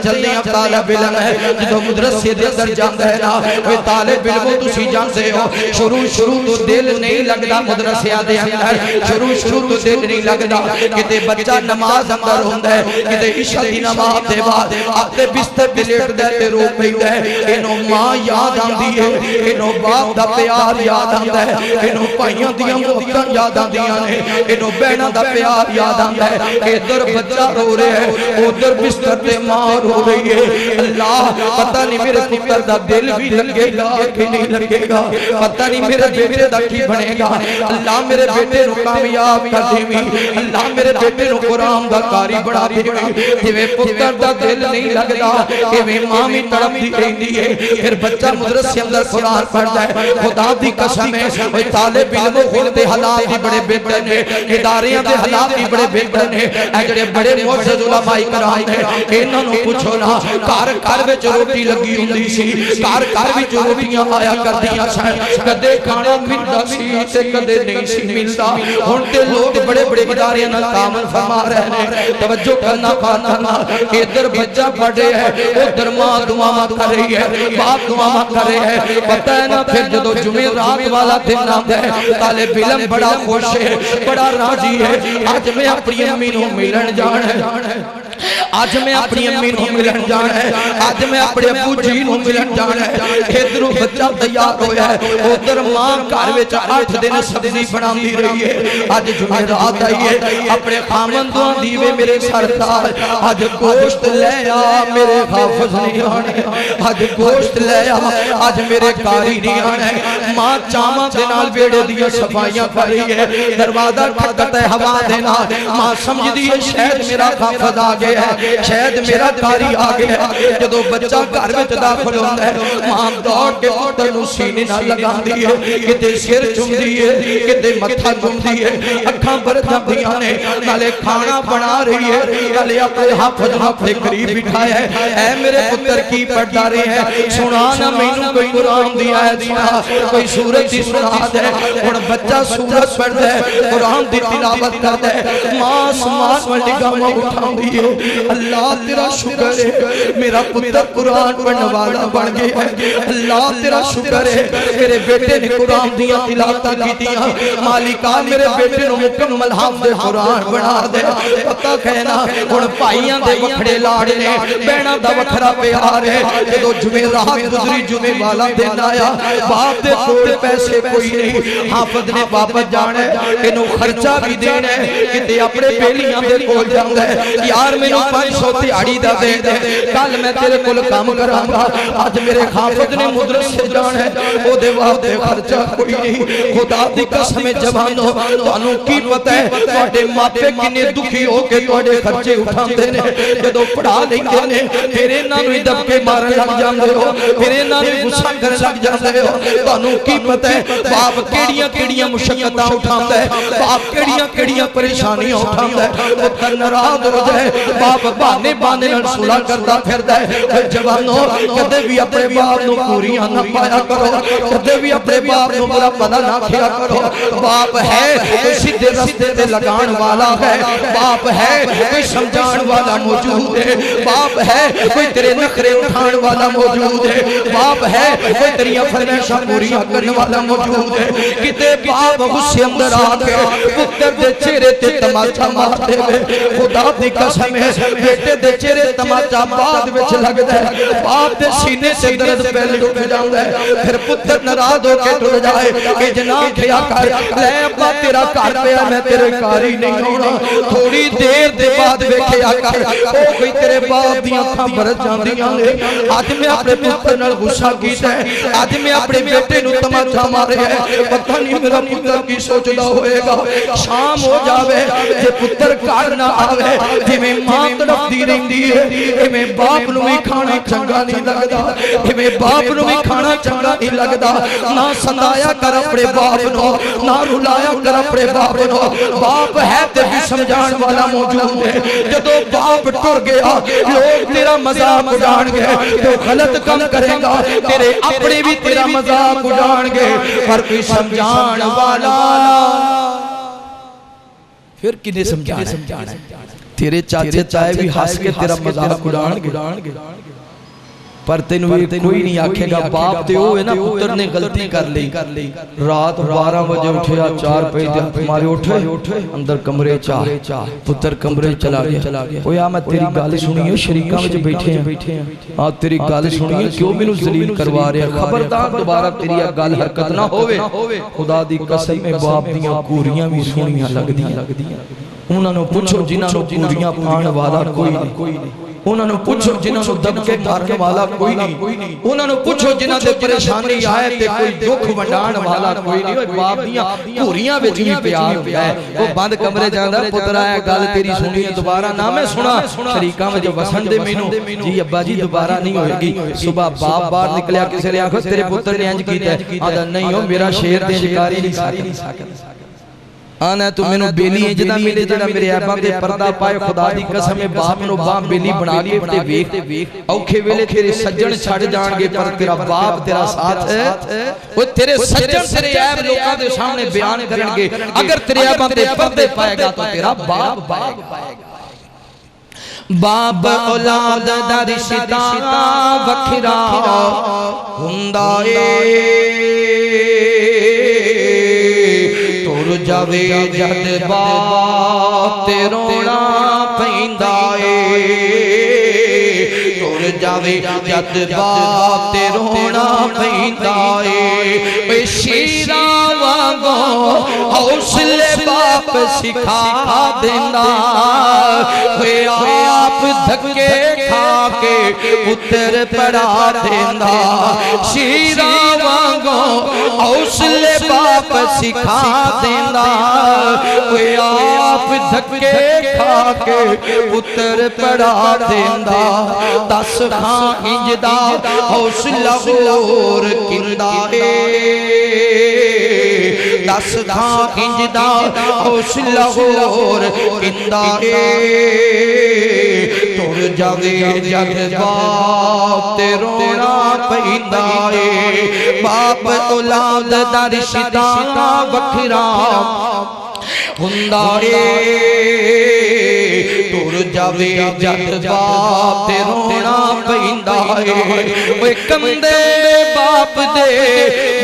جلدیاں طالب علم ہے جدو مدرسے دے اندر جاندا ہے نا اوے طالب علم تسی جانتے ہو شروع تو دل نہیں لگدا مدرسے دے اندر شروع تو دل نہیں لگدا کتے بچہ نماز اندر ہوندا ہے کتے عشاء دی نماز دے بعد اپنے بستر تے لیٹ دے تے رو پیندا ہے اینو ماں یاد آندی ہے اینو باپ دا پیار یاد آندا ہے اینو بھائیاں دیاں محبتاں یاد آندیاں نے اینو بہناں دا پیار یاد آندا ہے ادھر بچہ رو رہا ہے ادھر بستر تے ماں رو رہی ہے اللہ پتہ نہیں میرے پتر دا دل بھی لگے گا کہ نہیں لگے گا پتہ نہیں میرے بیٹے دا کی بنے گا اللہ میرے بیٹے نو کامیاب کر دیویں اللہ میرے بیٹے نو قرآن دا قاری بڑھا دیویں جویں پتر دا دل نہیں لگدا ایویں ماں بھی تڑپدی رہندی ہے پھر بچہ مدرسے اندر قرآن پڑھدا ہے خدا دی قسم ہے اوے طالب علم خود دے حالات بھی بڑے بہتر نے اداریاں دے حالات بھی بڑے بہتر نے اے جڑے بڑے معزز علماء کرام نے انہاں نوں پوچھو نا گھر گھر وچ روٹی لگی ہوندی سی گھر گھر وچ روٹیاں آیا کردیاں سن کدے کھانا ملدا سی تے کدے نہیں سی ملدا ہن تے لوگ بڑے بڑے ادارے نال تعامل فرما رہے ہیں توجہ کرنا پانا ادھر بچہ پڑھے ہے ادھر ماں دعا کر رہی ہے باپ دعا کر رہے ہیں پتہ ہے نا پھر جدو جمعرات والا دن آتا ہے طالب علم بڑا خوش ہے بڑا راضی ہے آج میں اپنی امی نوں ملن جانا ہے آج میں اپنی امی نوں ملن جانا ہے آج میں اپنے ابو جی نوں ملن جانا ہے ادھروں بچہ تیار ہویا ہے ادھر ماں گھر وچ 8 دن سبزی بناندی رہی ہے آج جمعرات آئی ہے اپنے خامندوں دیوے میرے سرتاج آج گوشت لے آ میرے حافظ نہیں آنے آج گوشت لے آ آج میرے کاری نہیں آنے ماں چاواں دے نال بیڑے دیا صفائیاں کر رہی ہے دروازہ ٹھکتا ہے ہوا دے نال ماں سمجھ دی ہے شاید میرا حافظ آ گیا ہے شاید میرا کاری آ گیا ہے جدو بچہ گھر وچ داخل ہوندا ہے ماں دوڑ کے پتر نوں سینے نال لگاندی ہے کتے سر چومدی ہے کتے متھا چومدی ہے اکھاں بھر جاندیاں نے نالے کھانا بنا رہی ہے نالے اپنے حافظ نوں اپنے قریب بٹھایا ہے اے میرے پتر کی پڑھدا رہے ہیں سنا نہ مینوں کوئی قرآن دی آیت سنا کوئی سورت دی سنا دے ہن بچہ سورت پڑھدا ہے قرآن دی تلاوت کردا ہے ماں آسمان والی گاواں اٹھاندی ہے اللہ تیرا شکر ہے میرا پتر قرآن پڑھنے والا بن گیا ہے اللہ تیرا شکر ہے میرے بیٹے نے قرآن دیا تلاوتاں کیتیاں مالکا میرے بیٹے نوں مکمل حافظ قرآن بنا دے پتہ کہنا ہن بھائیاں دے وکھڑے لاڑ نے بہناں دا وکھرا پیار ہے جدو جمعرات گزری جمعے والا دن آیا باپ دے کول پیسے کوئی نہیں حافظ نے واپس جانا ہے اینوں خرچہ بھی دینا ہے کتے اپنے بیلیاں دے کول جاندا ہے یار مینوں 500 دیہاڑی دا دے دے کل میں تیرے کول کام کراں گا اج میرے حافظ نے مدرسے جانا ہے او دے واسطے خرچہ کوئی نہیں خدا دی قسم جوانو تانوں کی پتہ ہے تواڈے ماپے کنے دکھی ہو کے تواڈے خرچے اٹھاندے نے جدوں پڑھا لیندے نے پھر انہاں نوں دب کے مارن لگ جاندے ہو پھر انہاں نوں غصہ کرن لگ جاندے ہو تانوں کی پتہ ہے باپ کیڑیاں کیڑیاں مشقتاں اٹھاندا ہے باپ کیڑیاں کیڑیاں پریشانیاں اٹھاندا ہے پتر ناراض ہو جائے باپ بہانے بہانے نال صلح کردا پھردا ہے جوانو کدے بھی اپنے باپ نوں پوریاں نہ پایا کرو کدے بھی اپنے باپ نوں برا بھلا نہ کھیا کرو باپ ہے کوئی سیدھے راستے تے لگان والا ہے باپ ہے کوئی سمجھان والا موجود ہے باپ ہے کوئی تیرے نخرے اٹھان والا موجود ہے باپ ہے کوئی تیری فرمائشاں پوریاں کرنے والا موجود ہے کتے باپ غصے اندر آ کے پتر دے چہرے تے تماچا مار دے خدا دی قسم ہے بیٹے دے چہرے تماچا بعد وچ لگدا ہے باپ دے سینے سے درد پہلے اٹھ جاندا ہے پھر پتر ناراض ہو کے ٹر جائے کہ جناب کیا کر لے ابا تیرا گھر پیا میں تیرے کاری نہیں ہونا تھوڑی دیر دے بعد ویکھیا کر او کوئی تیرے باپ دی اکھاں بھر جاندیاں نے اج میں اپنے پتر نال غصہ کیتا ہے اج میں اپنے بیٹے نوں تماچا ماریا ہے پتہ نہیں میرا پتر کی سوچدا ہوئے گا شام ہو جاوے جے پتر گھر نہ آوے جویں ماں تڑپدی رہندی ہے ایویں باپ نوں وی کھانا چنگا نہیں لگدا ایویں باپ نوں وی کھانا چنگا نہیں لگدا نہ ستایا کر اپنے باپ نوں نہ رلایا کر اپنے باپ نوں باپ ہے تے بھی سمجھان والا موجود ہے جدوں باپ ٹر گیا لوگ تیرا مذاق اڑان گے تو غلط کم کرے گا تیرے اپنے بھی تیرا مذاق اڑان گے پر کوئی سمجھان والا پھر کنے سمجھانا ہے تیرے چاچے چائے بھی ہنس کے تیرا مذاق اڑان گے پر تینوں کوئی نہیں آکھے گا باپ تے ہوئے نا پتر نے غلطی کر لی رات 12 بجے اٹھیا 4 پہ ہمارے اٹھے اندر کمرے چاہ پتر کمرے چلا گیا اویا میں تیری گل سنی ہے شریکاں وچ بیٹھے ہیں تیری گل سنی ہے کیوں مینوں ذلیل کروا رہے خبردار دوبارہ تیری گل حرکت نہ ہوے خدا دی قسم میں باپ دیاں کوریاں بھی سونیاں لگدیاں انہاں نوں پوچھو جنہاں نوں کوریاں پان والا کوئی نہیں انہوں نے پوچھو جنہوں نے دب کے مارنے والا کوئی نہیں، انہوں نے پوچھو جنہوں نے پریشانی آئے تے کوئی دکھ ونڈان والا کوئی نہیں، باپ دیاں کوریاں بچ بھی پیار ہوتا ہے، وہ بند کمرے جاندہ پتر آیا گال تیری سنی دوبارہ نہ میں سنا، شریکہ میں جو وسن دے مینوں جی ابا جی دوبارہ نہیں ہوئے گی، صبح باپ باہر نکلیا کسی لے آنکھو تیرے پتر نے انج کیتا ہے، آدھا نہیں ہو میرا شیر دے جکاری نہیں ساکت آنا تو میں نو بیلی ہیں جدہ ملے جدہ میرے ایباں دے پردہ پائے خدا دی قسم باپ نو باپ بیلی بنا کے تے ویک اوکھے ویلے تیرے سجن چھڑ جان گے پر تیرا باپ تیرا ساتھ ہے وہ تیرے سجن تیرے ایب لوکاں دے سامنے بیان کریں گے اگر تیرے ایباں دے پردے پائے گا تو تیرا باپ پائے گا باپ اولاد دا رشتہ وکھرا ہوندا جاوے جد باپ تے رونا پیندا اے تر جاوے جد باپ تے رونا پیندا اے شیراں وانگوں حوصلے باپ سکھا دیندا اے آپ دھکے کھا کے پتر پڑھا دیندا شیراں وانگوں حوصلے باپ سکھا دیندا کوئی آپ دھکے کھا کے پتر پڑھا دیندا 10 خان انجدا حوصلہ اور کندہ اے 10 خان انجدا حوصلہ اور کندہ اے تر جاوے جد باپ تے رونا پیندا اے باپ اولاد دا رشتہ وکھرا ہوندا اے تر جاوے جد باپ تے رونا پیندا اے اوے کندے باپ دے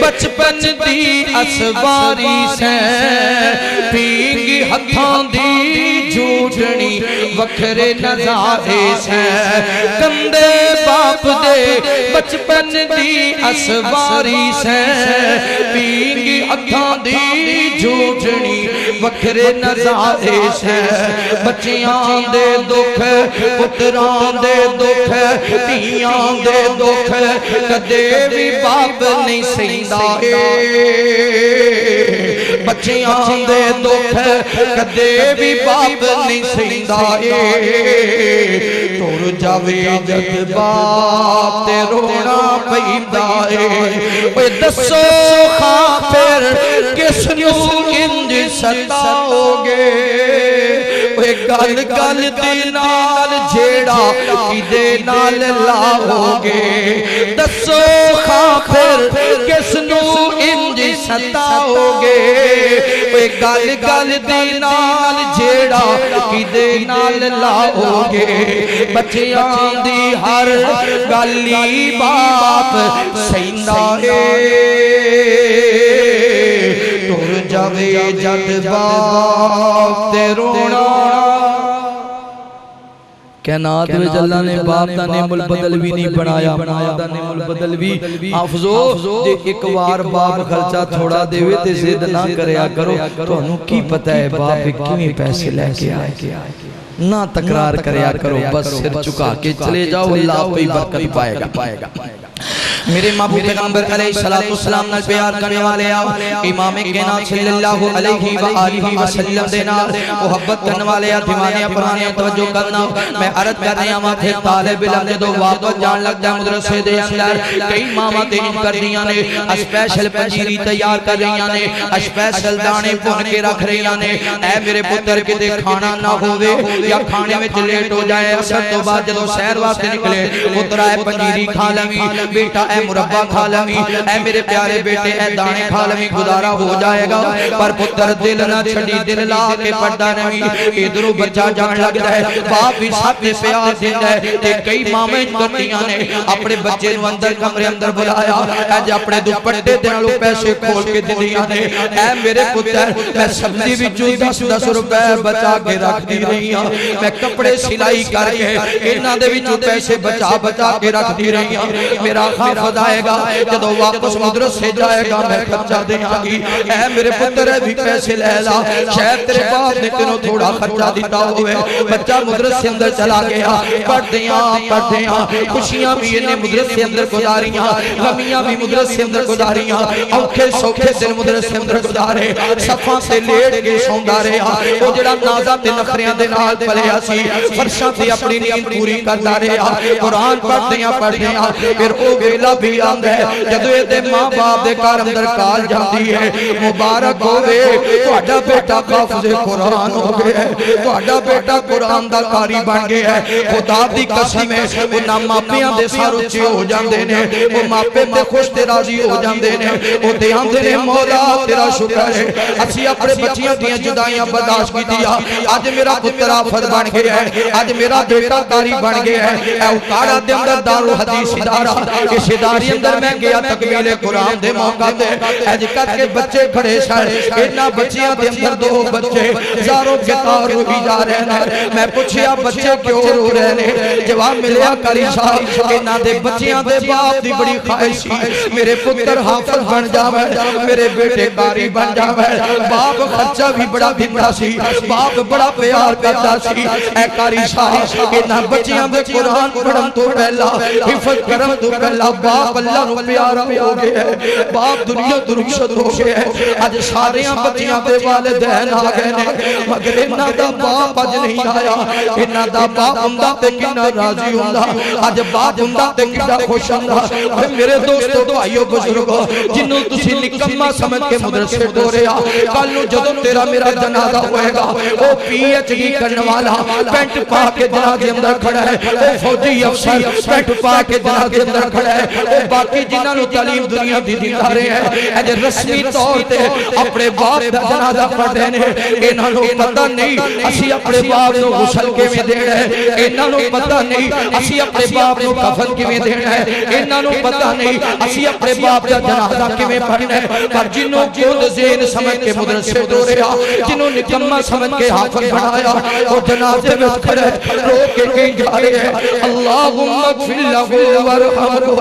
بچپن دی اسواری سیں پینگی ہتھاں دی جھوٹنی وکھرے نظارے سیں کندے باپ دے بچپن دی اسواری سیں پینگی ہتھاں دی جھوٹنی وکھرے نظارے سیں بچیاں دے دکھ پتران دے دکھ تیاں دے دکھ کدے بھی باپ نہیں سہیندا اے بچیاں دے دکھ کدے بھی باپ نہیں سہیندا اے تر جاوے جد باپ تے رونا پیندا اے اوے دسو خاں پھر کس نو انج ستاؤ گے اوے گل گل دے نال جھیڑا کدے نال لاؤ گے دسو خاں پھر کس نو انج ستاؤ گے اوے گل گل دے نال جھیڑا کدے نال لاؤ گے بچیاں دی ہر گلی باپ سہیندا اے تر جاوے جد باپ تے رونا کائنات میں اللہ نے باپ دا نعم البدل بھی نہیں بنایا باپ دا نعم البدل بھی حافظو جے ایک وار باپ خرچہ تھوڑا دے ہوئے تے زد نہ کریا کرو تو انہوں کی پتہ ہے باپ کیوں پیسے لے کے آئے نہ تکرار کریا کرو بس سر چکا کے چلے جاؤ اللہ کوئی برکت پائے گا میرے محبوب پیغمبر علیہ السلام نال پیار کرنے والے آؤ امام کائنات صلی اللہ علیہ وآلہ وسلم دینا محبت کرنے والے آؤ دیوانے پرانے توجہ کرنا میں عرض کر رہا ہوں پھر طالب علم نے دو واپس جان لگ جائے مدرسے دے اندر کئی ماما تین کر دیا نے اسپیشل پنجیری تیار کر رہی نے اسپیشل دانے پون کے رکھ رہی نے اے میرے پتر کے دے کھانا نہ ہوئے یا کھانے میں لیٹ ہو جائے اثر تو بعد جدو سیر واسطے نکلے پتر اے پنجیری کھا لوی بیٹا اے مربع کھا لوی اے میرے پیارے بیٹے اے دانے کھا لوی گزارا ہو جائے گا پر پتر دل نہ چھڑی دل لا کے پڑھتا نہیں ادھروں بچہ جان لگ جائے باپ بھی ساتھ پیار دن ہے تے کئی مامیں کرتیاں نے اپنے بچے نو اندر کمرے اندر بلایا اے جا اپنے دوپٹے دنالو پیسے کھول کے دنیا نے اے میرے پتر میں سبزی بھی جو 10 روپے بچا کے رکھ دی رہی ہوں میں کپڑے سلائی کر کے انہاں دے وچوں پیسے بچا کے رکھ دی رہی ہوں میرا خان حافظ آئے گا جدو واپس مدرسے جائے گا میں خرچہ دیاں گی اے میرے پتر بھی پیسے لے لا شاید تیرے باپ نے تینوں تھوڑا خرچہ دیتا ہوئے بچہ مدرسے اندر چلا گیا پڑھ دیاں خوشیاں بھی انہیں مدرسے اندر گزاریاں غمیاں بھی مدرسے اندر گزاریاں اوکھے سوکھے دن مدرسے اندر گزارے صفاں سے لیٹ کے سوندا رہا وہ جڑا نازا تے نخریاں دے نال پلیا سی فرشاں تے اپنی نیند پوری کردا رہا قرآن پڑھ دیاں پھر او ویلا بھی آندا ہے جدوں اے ماں باپ دے گھر اندر کال جاندی ہے مبارک ہوے تہاڈا بیٹا حافظ قرآن ہو گیا ہے تہاڈا بیٹا قرآن دا قاری بن گیا ہے خدا دی قسم ہے وہ نہ ماپیاں دے سر اچے ہو جاندے نے وہ ماپے تے خوش تے راضی ہو جاندے نے وہ تے آندے نے مولا تیرا شکر ہے اسی اپنے بچیاں دیاں جدائیاں برداشت کیتیاں اج میرا پتر حافظ بن گیا ہے اج میرا بیٹا قاری بن گیا ہے اے اکاڑا دے اندر دارالحدیث ادارہ اس ادارے اندر میں گیا تکمیل قرآن دے موقع تے اج کر کے بچے کھڑے سن انہاں بچیاں دے اندر دو بچے زاروں کے تار روئی جا رہے ہیں میں پوچھیا بچے کیوں رو رہے ہیں جواب ملیا قاری صاحب انہاں دے بچیاں دے باپ دی بڑی خواہش سی میرے پتر حافظ بن جاوے میرے بیٹے قاری بن جاوے باپ خرچہ بھی بڑا دیندا سی باپ بڑا پیار کردا سی اے قاری صاحب انہاں بچیاں دے قرآن پڑھن تو پہلا حفظ کرم تو پہلا باپ اللہ نو پیارا ہو گیا ہے باپ دنیا تو رخصت ہو گیا ہے اج ساریاں بچیاں دے والدین آ گئے نے مگر انہاں دا باپ اج نہیں آیا انہاں دا باپ ہوندا تے کنا راضی ہوندا اج باپ ہوندا تے کنا خوش ہوندا میرے دوستو بھائیو بزرگو جنوں تسی نکما سمجھ کے مدرسے ٹورے آ کل نوں جدوں تیرا میرا جنازہ ہوئے گا او پی ایچ ڈی کرنے والا پینٹ پا کے جنازے اندر کھڑا ہے او فوجی افسر پینٹ پا کے جنازے اندر کھڑا ہے او باقی جنہاں نوں تعلیم دنیا دی دیندا رہے ہیں اج رسمی طور تے اپنے باپ دا جنازہ پڑھ رہے نے انہاں نوں پتہ نہیں اسی اپنے باپ نوں غسل کیویں دینا ہے انہاں نوں پتہ نہیں اسی اپنے باپ نوں کفن کیویں دینا ہے انہاں نوں پتہ نہیں اسی اپنے باپ دا جنازہ کیویں پڑھنا ہے پر جنوں خود ذہن سمجھ کے مدرسے ٹوریا جنوں نکما سمجھ کے حافظ بنایا وہ جنازے میں کھڑے رو کے کہیں جا رہے ہیں اللہم اغفر لہو ورحمہ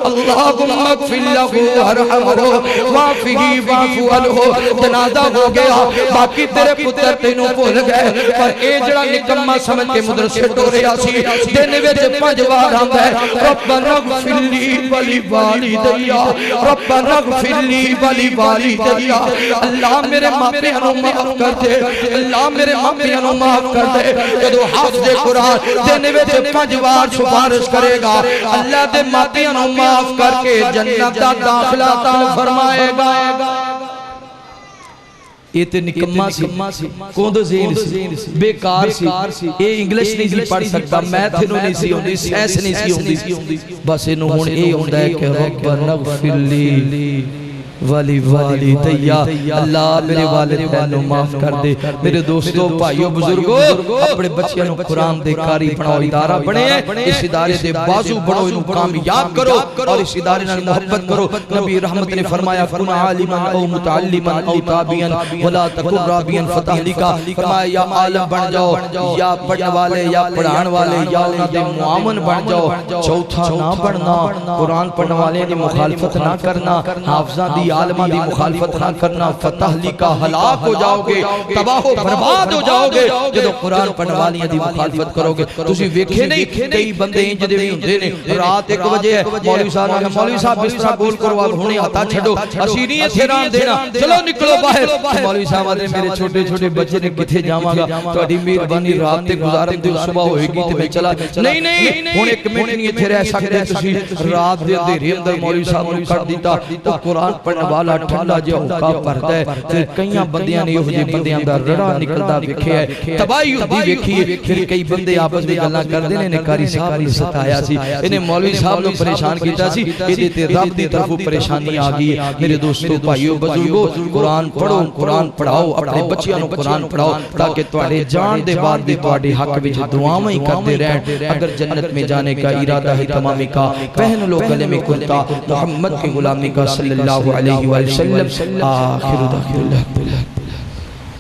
اللہم اغفر لہو ورحمہ وعفہ واعف عنہ جنازہ ہو گیا باقی تیرے پتر تینوں بھول گئے پر اے جڑا نکما سمجھ کے مدرسے ٹوریا سی دن وچ 5 بار آندا ہے ربنا اغفر لی ولی والدیا ربنا اغفر لی ولی والدیا اللہ میرے ماں پیاں نوں معاف کر دے اللہ میرے ماں پیاں نوں معاف کر دے جدوں حافظ قرآن دن وچ 5 بار سفارش کرے گا اللہ دے ماں پیاں نوں معاف کر کے جنت دا داخلہ عطا فرمائے گا یہ تے نکما سی کوندو ذہن سی بیکار سی اے انگلش نہیں سی پڑھ سکتا میتھ انہوں نہیں سی ہوندی سائنس نہیں سی ہوندی بس انہوں ہون اے ہوندا ہے کہ ربنا اغفر لی ولی والدیا اللہ میرے والدین نو معاف کر دے میرے دوستو بھائیو بزرگو اپنے بچیاں نو قرآن دے قاری بناؤ ادارہ بنے اس ادارے دے بازو بڑھو انہوں کامیاب کرو اور اس ادارے نال محبت کرو نبی رحمت نے فرمایا کن عالما او متعلما او تابعا ولا تکن رابعا فتح لکا فرمایا یا عالم بن جاؤ یا پڑھنے والے یا پڑھان والے یا انہاں دے معاون بن جاؤ چوتھا نہ بننا قرآن پڑھنے والے دی مخالفت نہ کرنا حافظاں دی عالمہ دی مخالفت نہ کرنا فتح لکا ہلاک ہو جاؤ گے تباہ و برباد ہو جاؤ گے جدو قرآن پڑھنے والیاں دی مخالفت کرو گے تسی ویکھے نہیں کئی بندے انج دے بھی ہوندے نے رات 1 بجے ہے مولوی صاحب بستر گول کرو اب ہونے ہتھا چھڈو اسی نہیں ایتھے ران دینا چلو نکلو باہر مولوی صاحب آدھے میرے چھوٹے چھوٹے بچے نے کتھے جاواں گا تہاڈی مہربانی رات تے گزارن دے صبح ہوئے گی تے میں چلا نہیں ہن 1 منٹ نہیں ایتھے رہ سکدے تسی رات دے اندھیرے اندر مولوی صاحب نوں کر دیتا تو قرآن پڑھنے والا ٹھنڈا جہا ہوکا پڑھتا ہے پھر کئیاں بندیاں نے یہ بندیاں دا رڑا نکلتا ویکھیا ہے تباہی ہوندی ویکھی ہے پھر کئی بندے آپس میں گلاں کردے نے قاری صاحب نے ستایا سی انہیں مولوی صاحب نوں پریشان کیتا سی ایدے تے رب دی طرفوں پریشانی آ گئی ہے میرے دوستو بھائیو بزرگو قرآن پڑھو قرآن پڑھاؤ اپنے بچیاں نوں قرآن پڑھاؤ تاکہ تواڈے جان دے بعد بھی تواڈے حق وچ دعاواں ہی کرتے رہن اگر جنت میں جانے کا ارادہ ہے تمامی کا پہن لو گلے میں کرتا محمد کی غلامی کا صلی اللہ علیہ وسلم آخر دعوانا